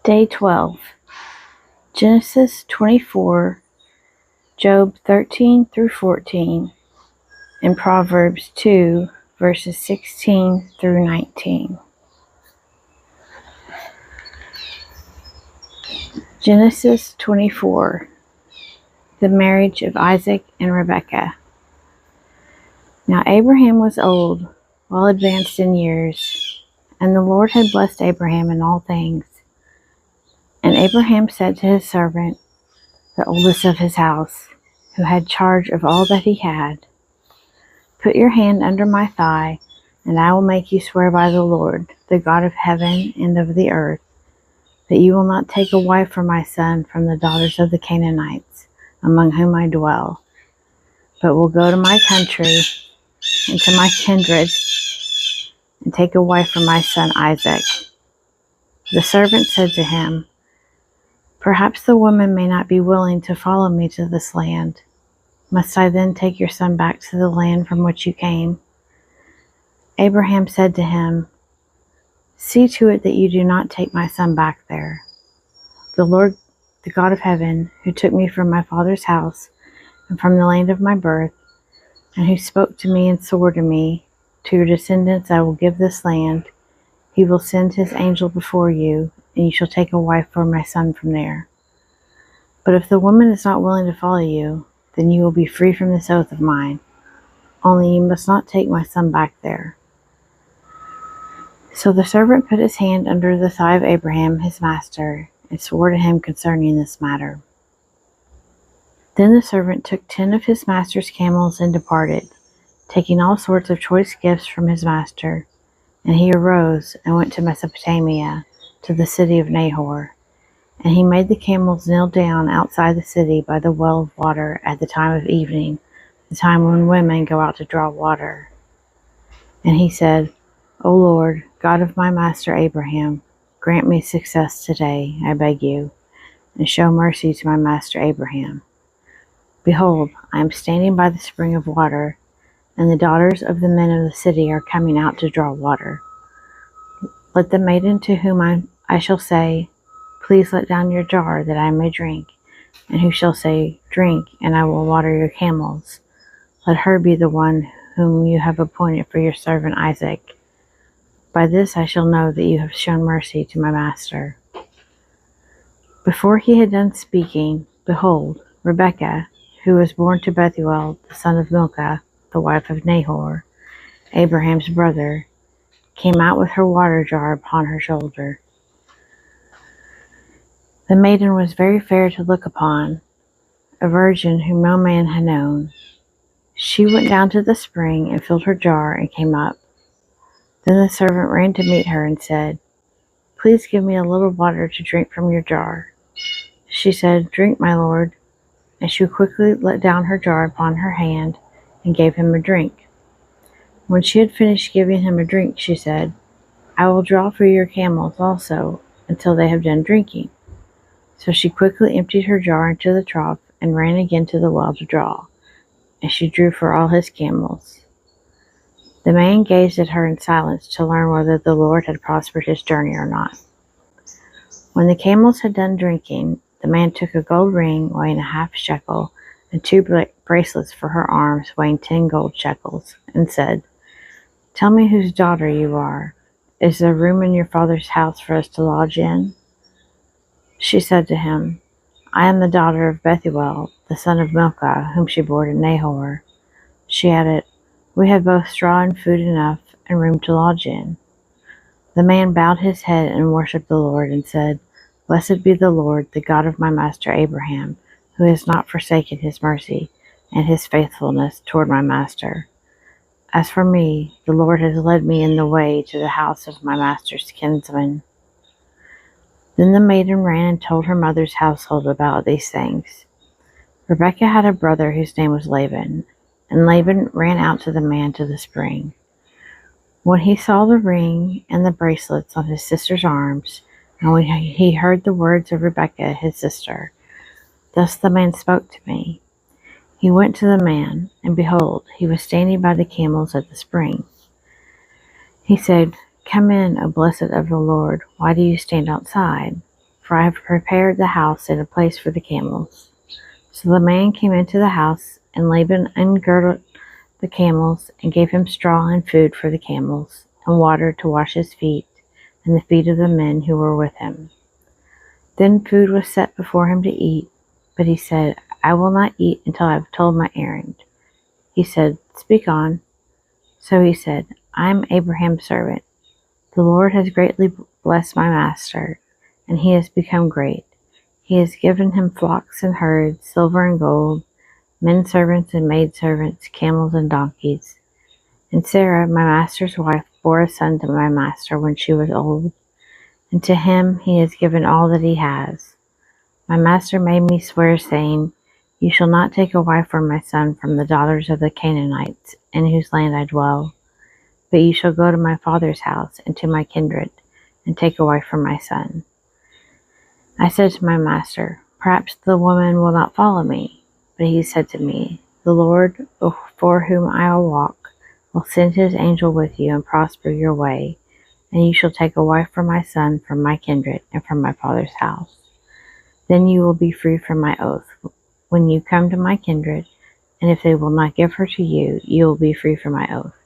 Day 12. Genesis 24, Job 13 through 14, and Proverbs 2, verses 16 through 19. Genesis 24. The marriage of Isaac and Rebekah. Now Abraham was old, well advanced in years, and the Lord had blessed Abraham in all things. And Abraham said to his servant, the oldest of his house, who had charge of all that he had, "Put your hand under my thigh, and I will make you swear by the Lord, the God of heaven and of the earth, that you will not take a wife for my son from the daughters of the Canaanites, among whom I dwell, but will go to my country and to my kindred, and take a wife for my son Isaac." The servant said to him, "Perhaps the woman may not be willing to follow me to this land. Must I then take your son back to the land from which you came?" Abraham said to him, "See to it that you do not take my son back there. The Lord, the God of heaven, who took me from my father's house and from the land of my birth, and who spoke to me and swore to me, 'To your descendants I will give this land,' he will send his angel before you, and you shall take a wife for my son from there. But if the woman is not willing to follow you, then you will be free from this oath of mine. Only you must not take my son back there." So the servant put his hand under the thigh of Abraham his master, and swore to him concerning this matter. Then the servant took 10 of his master's camels and departed, taking all sorts of choice gifts from his master. And he arose and went to Mesopotamia, to the city of Nahor. And he made the camels kneel down outside the city by the well of water at the time of evening, the time when women go out to draw water. And he said, "O Lord, God of my master Abraham, grant me success today, I beg you, and show mercy to my master Abraham. Behold, I am standing by the spring of water, and the daughters of the men of the city are coming out to draw water. Let the maiden to whom I shall say, 'Please let down your jar that I may drink,' and who shall say, 'Drink, and I will water your camels,' let her be the one whom you have appointed for your servant Isaac. By this I shall know that you have shown mercy to my master." Before he had done speaking, behold, Rebekah, who was born to Bethuel, the son of Milcah, the wife of Nahor, Abraham's brother, came out with her water jar upon her shoulder. The maiden was very fair to look upon, a virgin whom no man had known. She went down to the spring and filled her jar and came up. Then the servant ran to meet her and said, "Please give me a little water to drink from your jar." She said, "Drink, my lord," and she quickly let down her jar upon her hand and gave him a drink. When she had finished giving him a drink, she said, "I will draw for your camels also until they have done drinking." So she quickly emptied her jar into the trough and ran again to the well to draw, and she drew for all his camels. The man gazed at her in silence to learn whether the Lord had prospered his journey or not. When the camels had done drinking, the man took a gold ring weighing a half shekel and 2 bracelets for her arms weighing 10 gold shekels, and said, "Tell me whose daughter you are. Is there room in your father's house for us to lodge in?" She said to him, "I am the daughter of Bethuel, the son of Milcah, whom she bore to Nahor." She added, "We have both straw and food enough, and room to lodge in." The man bowed his head and worshipped the Lord, and said, "Blessed be the Lord, the God of my master Abraham, who has not forsaken his mercy and his faithfulness toward my master. As for me, the Lord has led me in the way to the house of my master's kinsman." Then the maiden ran and told her mother's household about these things. Rebekah had a brother whose name was Laban, and Laban ran out to the man to the spring. When he saw the ring and the bracelets on his sister's arms, and when he heard the words of Rebekah his sister, "Thus the man spoke to me," he went to the man, and behold, he was standing by the camels at the spring. He said, "Come in, O blessed of the Lord, why do you stand outside? for I have prepared the house and a place for the camels." So the man came into the house, and Laban ungirded the camels and gave him straw and food for the camels, and water to wash his feet and the feet of the men who were with him. Then food was set before him to eat, but he said, "I will not eat until I have told my errand." He said, "Speak on." So he said, "I am Abraham's servant. The Lord has greatly blessed my master, and he has become great. He has given him flocks and herds, silver and gold, men servants and maid servants, camels and donkeys. And Sarah, my master's wife, bore a son to my master when she was old, and to him he has given all that he has. My master made me swear, saying, 'You shall not take a wife for my son from the daughters of the Canaanites, in whose land I dwell, but you shall go to my father's house and to my kindred, and take a wife for my son.' I said to my master, 'Perhaps the woman will not follow me.' But he said to me, 'The Lord, before whom I will walk, will send his angel with you and prosper your way, and you shall take a wife for my son from my kindred and from my father's house. Then you will be free from my oath when you come to my kindred, and if they will not give her to you, you will be free from my oath.'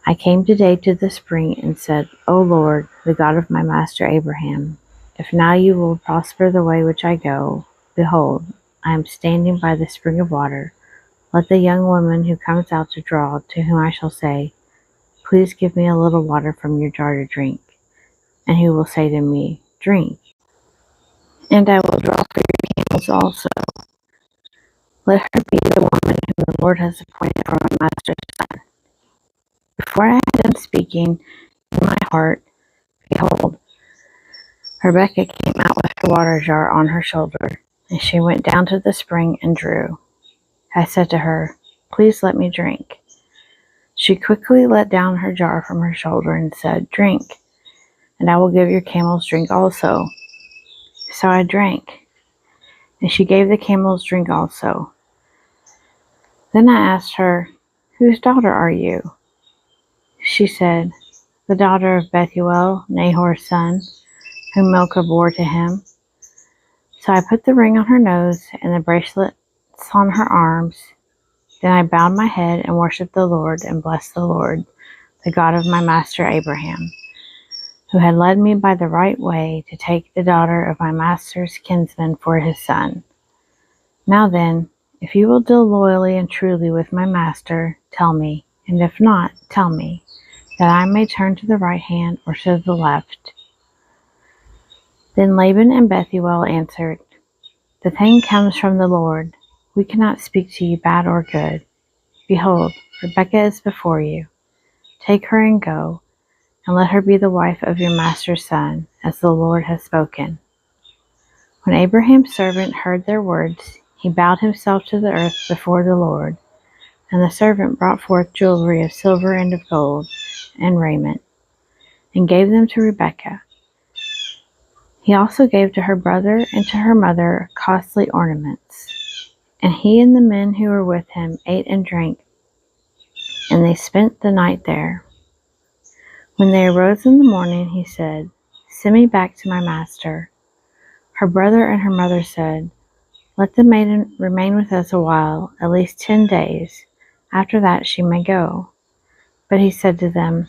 I came today to the spring and said, 'O Lord, the God of my master Abraham, if now you will prosper the way which I go, behold, I am standing by the spring of water. Let the young woman who comes out to draw, to whom I shall say, Please give me a little water from your jar to drink, and who will say to me, Drink, and I will draw for your camels also. Let her be the woman whom the Lord has appointed for my master's son.' Before I had done speaking in my heart, behold, Rebekah came out with her water jar on her shoulder, and she went down to the spring and drew. I said to her, 'Please let me drink.' She quickly let down her jar from her shoulder and said, 'Drink, and I will give your camels drink also.' So I drank, and she gave the camels drink also. Then I asked her, 'Whose daughter are you?' She said, 'The daughter of Bethuel, Nahor's son, whom Milcah bore to him.' So I put the ring on her nose and the bracelets on her arms. Then I bowed my head and worshipped the Lord and blessed the Lord, the God of my master Abraham, who had led me by the right way to take the daughter of my master's kinsman for his son. Now then, if you will deal loyally and truly with my master, tell me, and if not, tell me, that I may turn to the right hand or to the left." Then Laban and Bethuel answered, "The thing comes from the Lord. We cannot speak to you bad or good. Behold, Rebekah is before you. Take her and go, and let her be the wife of your master's son, as the Lord has spoken." When Abraham's servant heard their words, he bowed himself to the earth before the Lord, and the servant brought forth jewelry of silver and of gold, and raiment, and gave them to Rebekah. He also gave to her brother and to her mother costly ornaments. And he and the men who were with him ate and drank, and they spent the night there. When they arose in the morning, he said, "Send me back to my master." Her brother and her mother said, "Let the maiden remain with us a while, at least 10 days. After that she may go." But he said to them,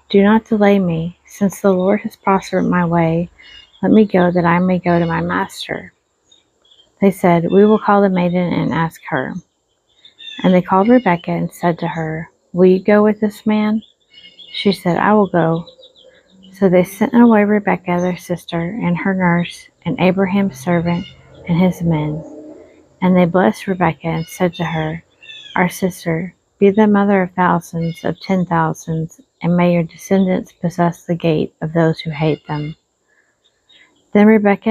"Do not delay me, since the Lord has prospered my way. Let me go, that I may go to my master." They said, "We will call the maiden and ask her." And they called Rebekah and said to her, "Will you go with this man?" She said, "I will go." So they sent away Rebekah their sister, and her nurse, and Abraham's servant, and his men. And they blessed Rebekah and said to her, "Our sister, be the mother of thousands, of 10,000s, and may your descendants possess the gate of those who hate them." Then Rebekah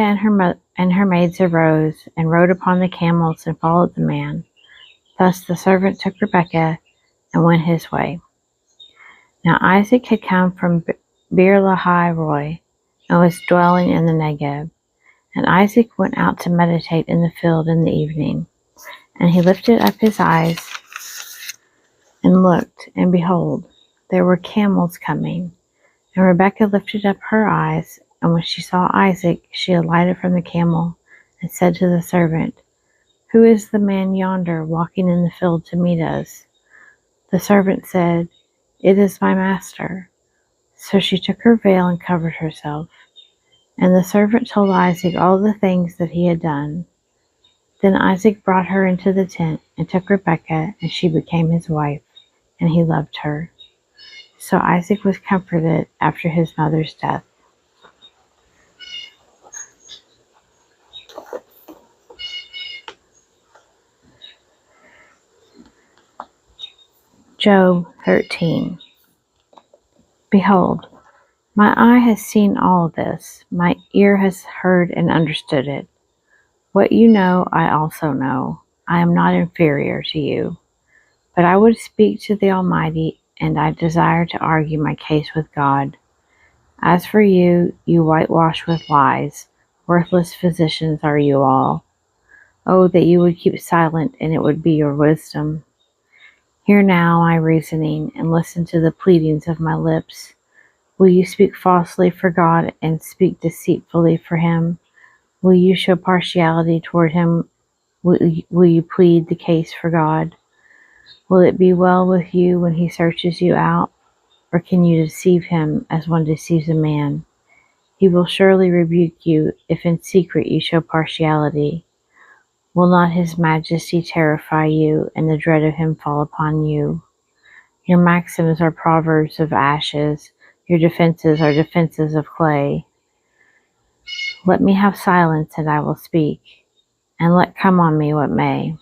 and her maids arose, and rode upon the camels, and followed the man. Thus the servant took Rebekah, and went his way. Now Isaac had come from Beer-lahai-roi, and was dwelling in the Negeb. And Isaac went out to meditate in the field in the evening. And he lifted up his eyes and looked, and behold, there were camels coming. And Rebekah lifted up her eyes, And when she saw Isaac, she alighted from the camel and said to the servant, "Who is the man yonder walking in the field to meet us?" The servant said, "It is my master." So she took her veil and covered herself. And the servant told Isaac all the things that he had done. Then Isaac brought her into the tent and took Rebekah, and she became his wife, and he loved her. So Isaac was comforted after his mother's death. Job 13. Behold, my eye has seen all this, my ear has heard and understood it. What you know, I also know. I am not inferior to you. But I would speak to the Almighty, and I desire to argue my case with God. As for you, you whitewash with lies. Worthless physicians are you all. Oh, that you would keep silent, and it would be your wisdom. Hear now my reasoning, and listen to the pleadings of my lips. Will you speak falsely for God, and speak deceitfully for him? Will you show partiality toward him? Will you plead the case for God? Will it be well with you when he searches you out? Or can you deceive him as one deceives a man? He will surely rebuke you if in secret you show partiality. Will not his majesty terrify you, and the dread of him fall upon you? Your maxims are proverbs of ashes, your defenses are defenses of clay. Let me have silence, and I will speak, and let come on me what may.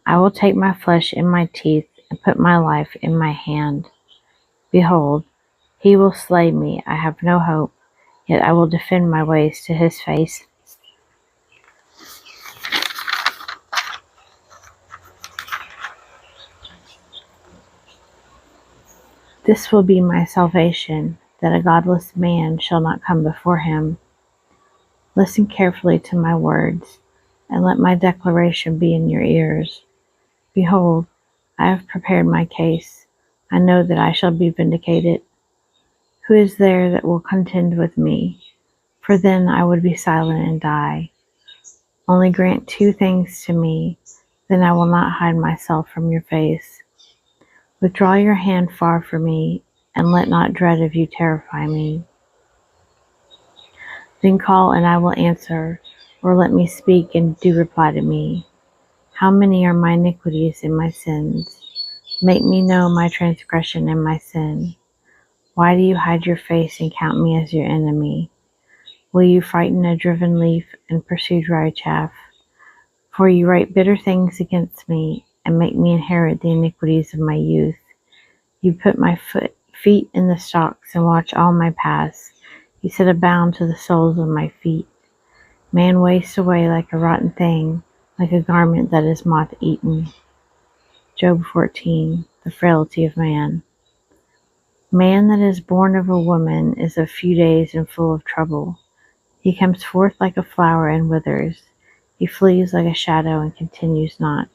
I will take my flesh in my teeth, and put my life in my hand. Behold, he will slay me, I have no hope, yet I will defend my ways to his face. This will be my salvation, that a godless man shall not come before him. Listen carefully to my words, and let my declaration be in your ears. Behold, I have prepared my case. I know that I shall be vindicated. Who is there that will contend with me? For then I would be silent and die. Only grant two things to me, then I will not hide myself from your face. Withdraw your hand far from me, and let not dread of you terrify me. Then call, and I will answer, or let me speak, and do reply to me. How many are my iniquities and my sins? Make me know my transgression and my sin. Why do you hide your face and count me as your enemy? Will you frighten a driven leaf and pursue dry chaff? For you write bitter things against me, and make me inherit the iniquities of my youth. You put my feet in the stocks, and watch all my paths. You set a bound to the soles of my feet. Man wastes away like a rotten thing, like a garment that is moth-eaten. Job 14. The frailty of man. Man that is born of a woman is of few days and full of trouble. He comes forth like a flower and withers. He flees like a shadow and continues not.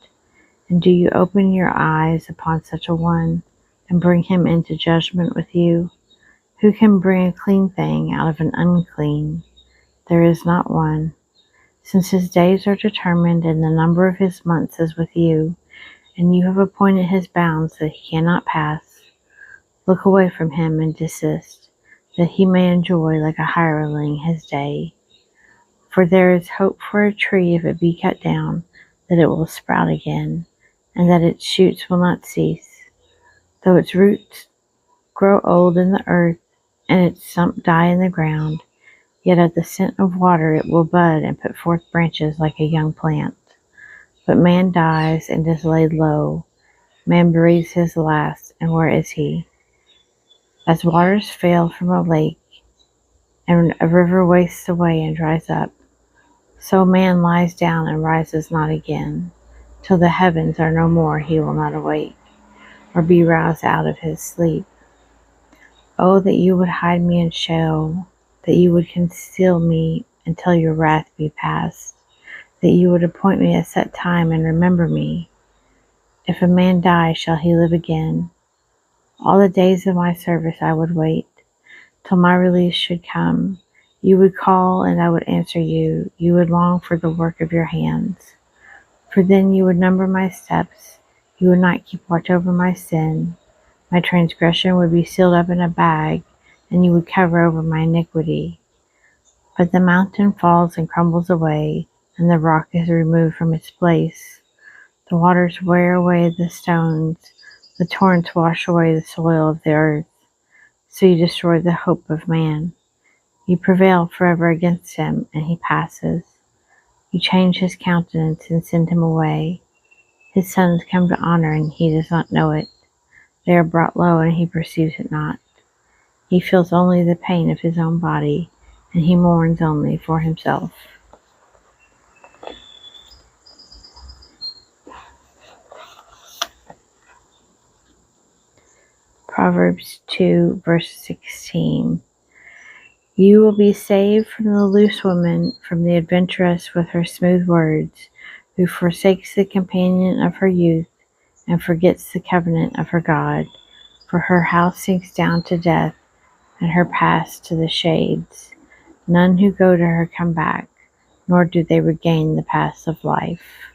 And do you open your eyes upon such a one, and bring him into judgment with you? Who can bring a clean thing out of an unclean? There is not one. Since his days are determined, and the number of his months is with you, and you have appointed his bounds that he cannot pass, look away from him and desist, that he may enjoy like a hireling his day. For there is hope for a tree if it be cut down, that it will sprout again, and that its shoots will not cease. Though its roots grow old in the earth, and its stump die in the ground, yet at the scent of water it will bud and put forth branches like a young plant. But man dies and is laid low. Man breathes his last, and where is he? As waters fail from a lake, and a river wastes away and dries up, so man lies down and rises not again. Till the heavens are no more, he will not awake, or be roused out of his sleep. Oh, that you would hide me in Sheol, that you would conceal me until your wrath be past, that you would appoint me a set time and remember me. If a man die, shall he live again? All the days of my service I would wait, till my release should come, You would call, and I would answer you. You would long for the work of your hands. For then you would number my steps. You would not keep watch over my sin. My transgression would be sealed up in a bag, and you would cover over my iniquity. But the mountain falls and crumbles away, and the rock is removed from its place. The waters wear away the stones. The torrents wash away the soil of the earth. So you destroy the hope of man. You prevail forever against him, and he passes. You change his countenance and send him away. His sons come to honor, and he does not know it. They are brought low, and he perceives it not. He feels only the pain of his own body, and he mourns only for himself. Proverbs 2, verse 16. You will be saved from the loose woman, from the adventuress with her smooth words, who forsakes the companion of her youth and forgets the covenant of her God. For her house sinks down to death, and her paths to the shades. None who go to her come back, nor do they regain the paths of life.